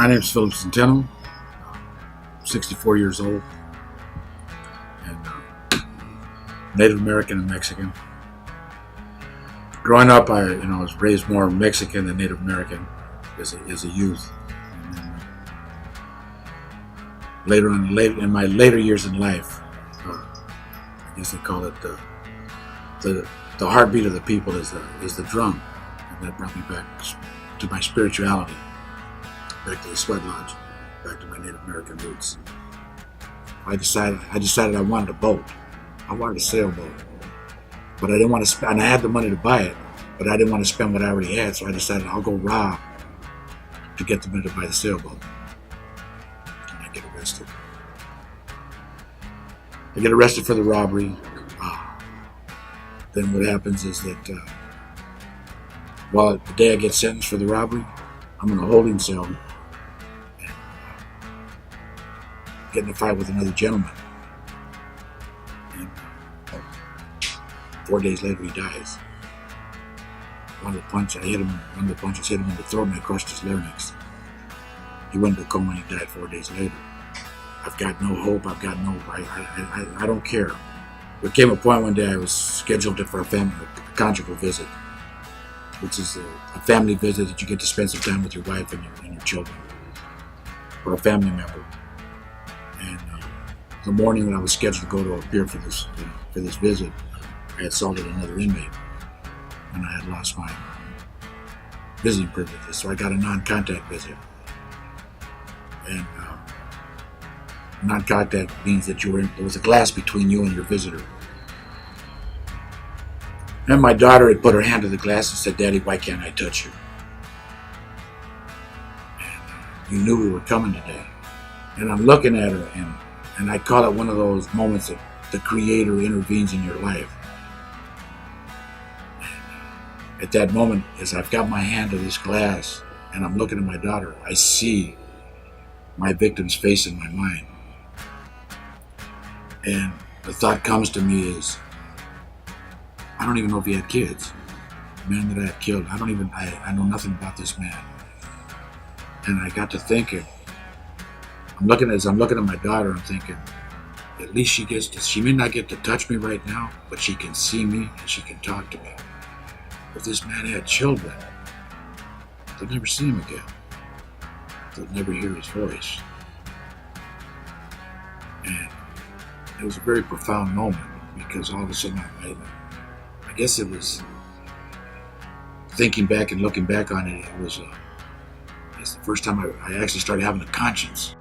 My name is Phillip, 64 years old, and Native American and Mexican. Growing up, I was raised more Mexican than Native American as a youth. And then, in my later years in life, I guess they call it the heartbeat of the people is the drum, and that brought me back to my spirituality, back to the sweat lodge, back to my Native American roots. I decided I wanted a boat. I wanted a sailboat, but I didn't want to spend. And I had the money to buy it, but I didn't want to spend what I already had. So I decided I'll go rob to get the money to buy the sailboat. And I get arrested. I get arrested for the robbery. Then what happens is that the day I get sentenced for the robbery, I'm in a holding cell and get in a fight with another gentleman. And 4 days later, he dies. One of the punches hit him in the throat, and I crushed his larynx. He went into a coma and he died 4 days later. I've got no hope. I don't care. There came a point one day I was scheduled for a conjugal visit, which is a family visit that you get to spend some time with your wife and your children, or a family member. And the morning when I was scheduled to go to appear for this visit, I had assaulted another inmate, and I had lost my visiting privileges, so I got a non-contact visit. And non-contact means that there was a glass between you and your visitor. And my daughter had put her hand to the glass and said, "Daddy, why can't I touch you?" And you knew we were coming today. And I'm looking at her, and I call it one of those moments that the Creator intervenes in your life. And at that moment, as I've got my hand to this glass and I'm looking at my daughter, I see my victim's face in my mind. And the thought comes to me is, I don't even know if he had kids. The man that I had killed, I know nothing about this man. And I got to thinking, as I'm looking at my daughter, I'm thinking, at least she may not get to touch me right now, but she can see me and she can talk to me. If this man had children, they'll never see him again. They'll never hear his voice. And it was a very profound moment, because all of a sudden, I guess it was thinking back and looking back on it. It's the first time I actually started having a conscience.